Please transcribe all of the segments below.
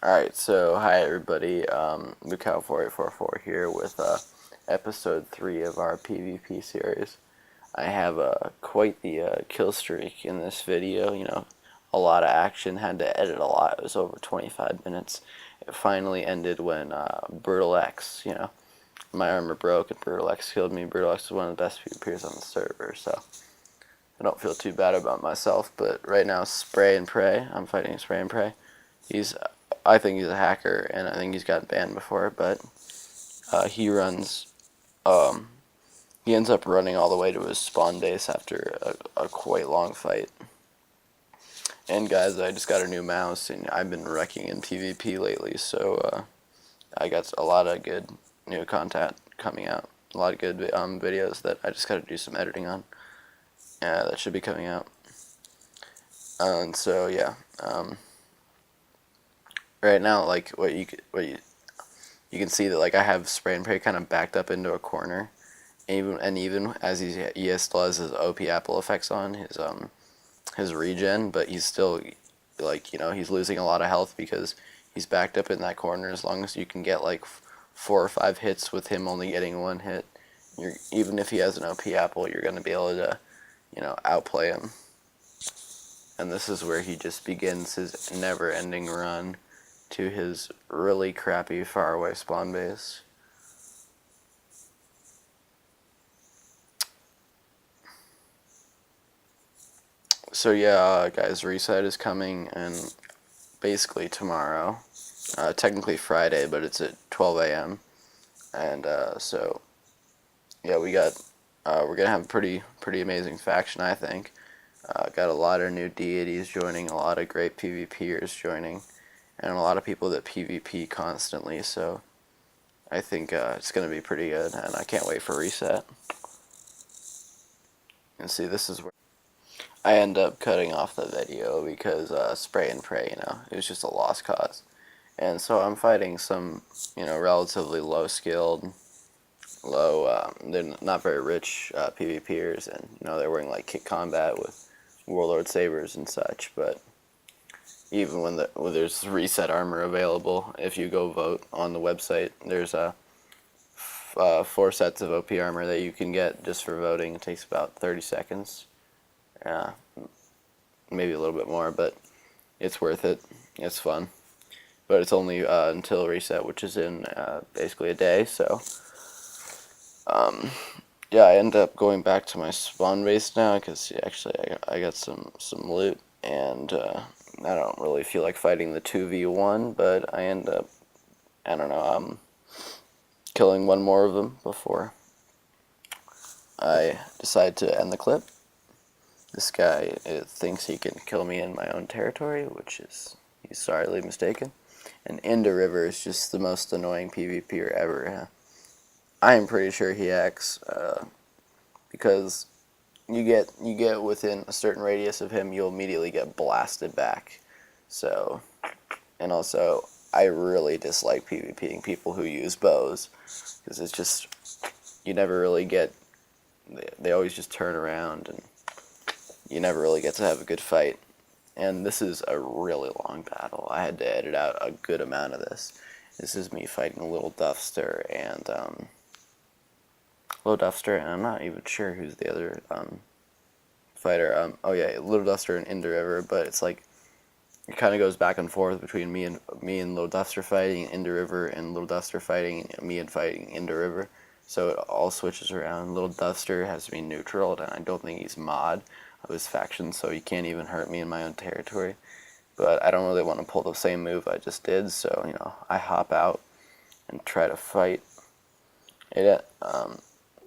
Alright, so hi everybody, Lucal4844 here with episode 3 of our PvP series. I have quite the kill streak in this video, a lot of action, had to edit a lot, it was over 25 minutes. It finally ended when wuzzyexe, my armor broke and wuzzyexe killed me. Wuzzyexe is one of the best PvPers on the server, so I don't feel too bad about myself, but right now Spray and Pray, I'm fighting Spray and Pray. I think he's a hacker, and I think he's gotten banned before, but he runs, um, he ends up running all the way to his spawn base after a quite long fight. And guys, I just got a new mouse, and I've been wrecking in PvP lately, so I got a lot of good new content coming out. A lot of good videos that I just got to do some editing on. That should be coming out. And so yeah, right now, like you can see that like I have Spray and Pray kind of backed up into a corner, and even as he still has his OP apple effects on his regen, but he's still like he's losing a lot of health because he's backed up in that corner. As long as you can get like 4 or 5 hits with him only getting 1 hit, even if he has an OP apple, you're gonna be able to outplay him. And this is where he just begins his never-ending run to his really crappy faraway spawn base. So yeah, guys, reset is coming and basically tomorrow. Technically Friday, but it's at 12 a.m. And so yeah, we're gonna have a pretty amazing faction, I think. Got a lot of new deities joining, a lot of great PvPers joining, and a lot of people that PvP constantly. So I think it's gonna be pretty good, and I can't wait for reset. And see, this is where I end up cutting off the video because Spray and Pray, it was just a lost cause. And so I'm fighting some, relatively low skilled, they're not very rich PvPers, and they're wearing like kit combat with Warlord sabers and such. But even when there's reset armor available, if you go vote on the website, there's 4 sets of OP armor that you can get just for voting. It takes about 30 seconds, maybe a little bit more, but it's worth it. It's fun. But it's only until reset, which is in basically a day. So yeah, I end up going back to my spawn base now because actually I got some loot, and I don't really feel like fighting the 2v1, but I end up, I don't know, killing one more of them before I decide to end the clip. This guy thinks he can kill me in my own territory, which is, he's sorely mistaken. And Ender River is just the most annoying PvPer ever. I am pretty sure he hacks, because you get within a certain radius of him, you'll immediately get blasted back. So, and also, I really dislike PvPing people who use bows, because it's just, you never really get, they always just turn around, and you never really get to have a good fight. And this is a really long battle. I had to edit out a good amount of this. This is me fighting Little Duffster and I'm not even sure who's the other fighter. Oh yeah, Little Duffster and Ender River, but it's like it kind of goes back and forth between me and Little Duffster fighting Ender River, and Little Duffster fighting me and fighting Ender River. So it all switches around. Little Duffster has to be neutral, and I don't think he's mod of his faction, so he can't even hurt me in my own territory. But I don't really want to pull the same move I just did, so I hop out and try to fight.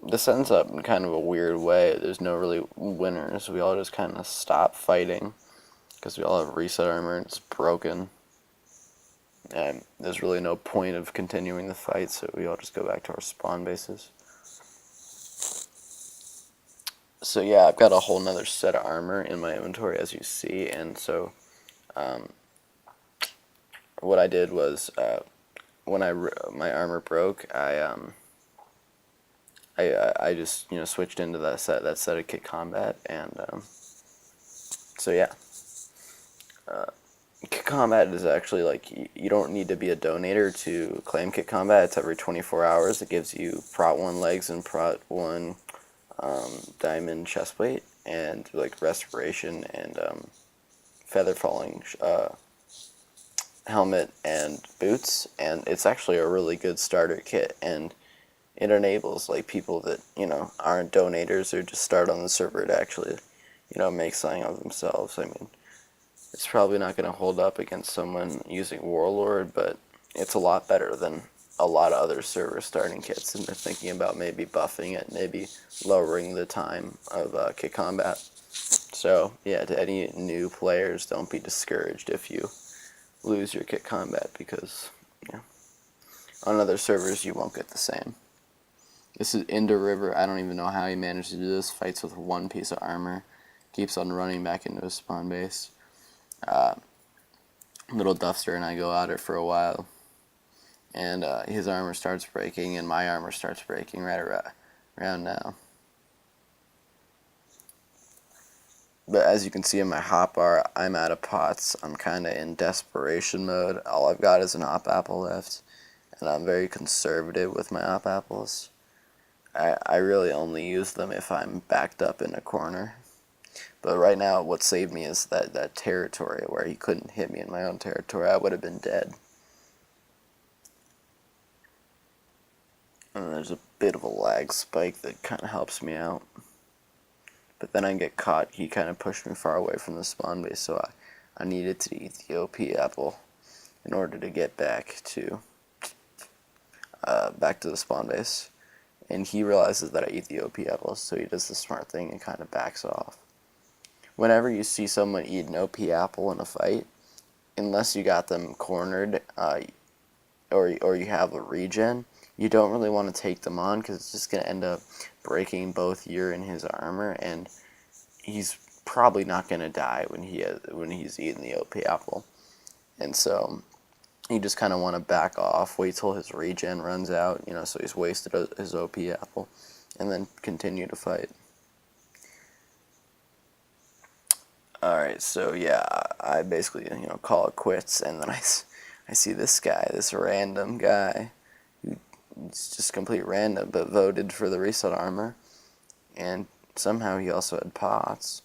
This ends up in kind of a weird way. There's no really winners. We all just kind of stop fighting because we all have reset armor and it's broken. And there's really no point of continuing the fight, so we all just go back to our spawn bases. So yeah, I've got a whole nother set of armor in my inventory, as you see, and so what I did was when my armor broke, I just switched into that set of kit combat, and so yeah, Kit Combat is actually like you don't need to be a donator to claim Kit Combat. It's every 24 hours. It gives you Prot 1 legs and Prot 1 diamond chest plate and like respiration and feather falling helmet and boots, and it's actually a really good starter kit, and it enables like people that aren't donators or just start on the server to actually make something of themselves. I mean, it's probably not going to hold up against someone using Warlord, but it's a lot better than a lot of other server starting kits, and they're thinking about maybe buffing it, maybe lowering the time of kit combat. So yeah, to any new players, don't be discouraged if you lose your kit combat, because on other servers you won't get the same. This is Into River. I don't even know how he managed to do this. Fights with one piece of armor. Keeps on running back into his spawn base. Little Duffster and I go at it for a while. And his armor starts breaking, and my armor starts breaking right around now. But as you can see in my hotbar, I'm out of pots. I'm kind of in desperation mode. All I've got is an op apple left, and I'm very conservative with my op apples. I really only use them if I'm backed up in a corner. But right now, what saved me is that territory where he couldn't hit me in my own territory. I would have been dead. And there's a bit of a lag spike that kind of helps me out. But then I get caught. He kind of pushed me far away from the spawn base, so I needed to eat the OP apple in order to get back to the spawn base. And he realizes that I eat the OP apple, so he does the smart thing and kind of backs off. Whenever you see someone eat an OP apple in a fight, unless you got them cornered or you have a regen, you don't really want to take them on, because it's just going to end up breaking both your and his armor, and he's probably not going to die when he's eating the OP apple. And so you just kind of want to back off, wait till his regen runs out, so he's wasted his OP apple, and then continue to fight. Alright, so yeah, I basically, call it quits, and then I see this guy, this random guy, who's just complete random, but voted for the reset armor, and somehow he also had pots.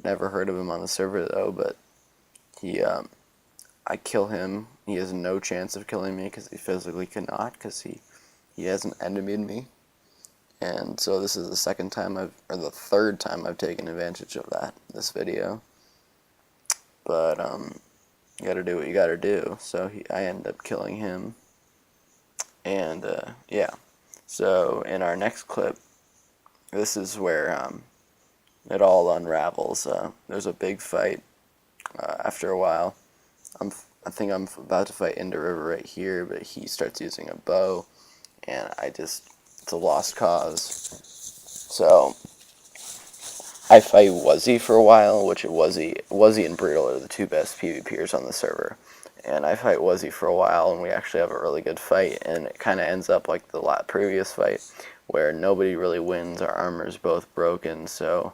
Never heard of him on the server though, but I kill him. He has no chance of killing me because he physically cannot, because he hasn't enemied me. And so this is the third time I've taken advantage of this video. But you gotta do what you gotta do. So I end up killing him. And yeah. So in our next clip, this is where it all unravels. There's a big fight after a while. I think I'm about to fight Into River right here, but he starts using a bow, and it's a lost cause. So I fight Wuzzy for a while, which Wuzzy and Brutal are the two best PvPers on the server. And I fight Wuzzy for a while, and we actually have a really good fight, and it kind of ends up like the previous fight, where nobody really wins. Our armor's both broken, so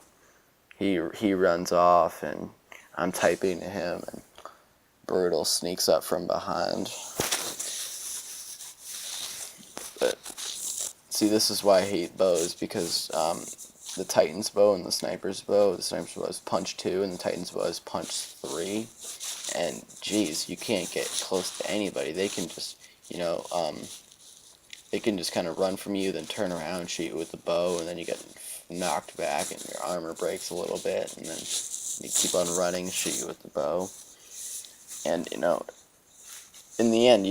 he runs off, and I'm typing to him, and Brutal sneaks up from behind. But see, this is why I hate bows, because the Titan's bow and the Sniper's bow is punch 2, and the Titan's bow is punch 3. And geez, you can't get close to anybody. They can just, they can just kind of run from you, then turn around, shoot you with the bow, and then you get knocked back, and your armor breaks a little bit, and then you keep on running, shoot you with the bow. And in the end,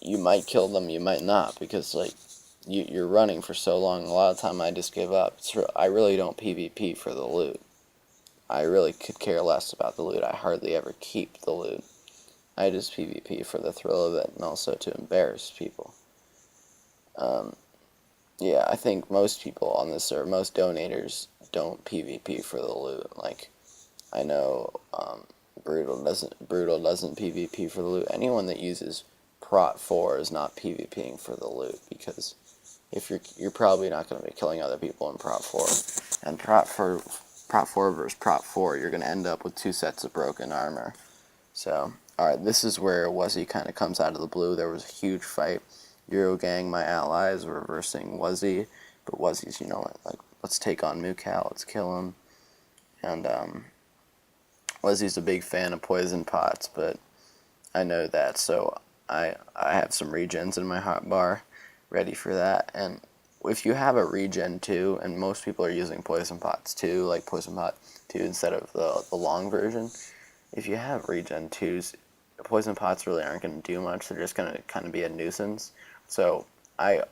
you might kill them, you might not, because like you're running for so long. A lot of time I just give up. I really don't PvP for the loot. I really could care less about the loot. I hardly ever keep the loot. I just PvP for the thrill of it, and also to embarrass people. Yeah, I think most people on this server, most donators, don't PvP for the loot. Like, I know Brutal doesn't PvP for the loot. Anyone that uses Prot 4 is not PvPing for the loot, because if you're probably not going to be killing other people in Prot 4. And Prot 4 versus Prot 4, you're going to end up with 2 sets of broken armor. So Alright, this is where Wuzzy kind of comes out of the blue. There was a huge fight. Eurogang, my allies, were versing Wuzzy, but Wuzzy's, like, let's take on Mukau, let's kill him. And, Wuzzy's a big fan of poison pots, but I know that, so I have some regens in my hotbar ready for that. And if you have a regen 2, and most people are using poison pots 2, like poison pot 2 instead of the long version, if you have regen 2s, poison pots really aren't going to do much. They're just going to kind of be a nuisance. So I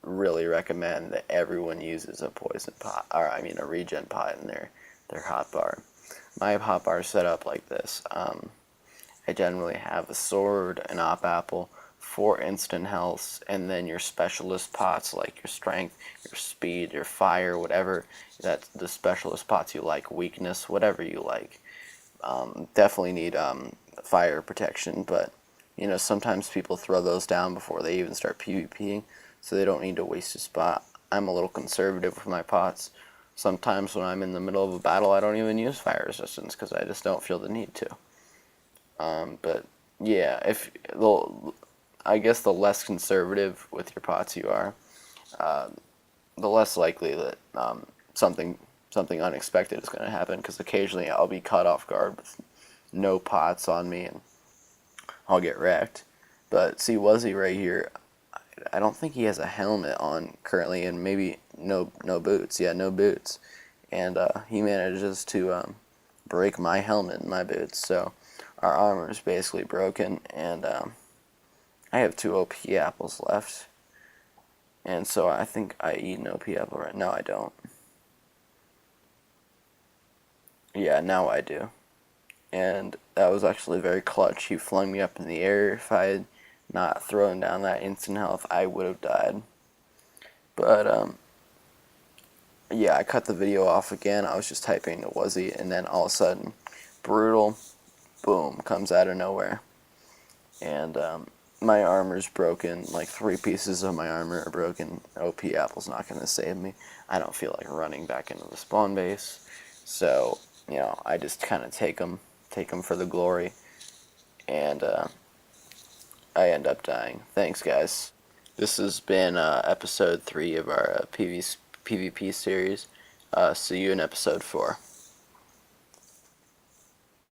really recommend that everyone uses a poison pot, or I mean a regen pot in their hotbar. My hotbar is set up like this. I generally have a sword, an op apple, 4 instant healths, and then your specialist pots like your strength, your speed, your fire, whatever. That's the specialist pots you like, weakness, whatever you like. Definitely need fire protection, but sometimes people throw those down before they even start PvPing, so they don't need to waste a spot. I'm a little conservative with my pots. Sometimes when I'm in the middle of a battle, I don't even use fire resistance because I just don't feel the need to. But yeah, I guess the less conservative with your pots you are, the less likely that something unexpected is going to happen, because occasionally I'll be caught off guard with no pots on me and I'll get wrecked. But see, Wuzzy right here, I don't think he has a helmet on currently, and maybe no boots. Yeah, no boots. And he manages to break my helmet and my boots, so our armor is basically broken, and I have 2 OP apples left. And so I think I eat an OP apple right now. I don't. Yeah, now I do. And that was actually very clutch. He flung me up in the air. If I had not thrown down that instant health, I would have died. But, yeah, I cut the video off again. I was just typing to Wuzzy, and then all of a sudden, brutal, boom, comes out of nowhere. And, my armor's broken. Like 3 pieces of my armor are broken. OP apple's not going to save me. I don't feel like running back into the spawn base. So, I just kind of take them for the glory, and I end up dying. Thanks, guys. This has been episode 3 of our PvP series. See you in episode 4.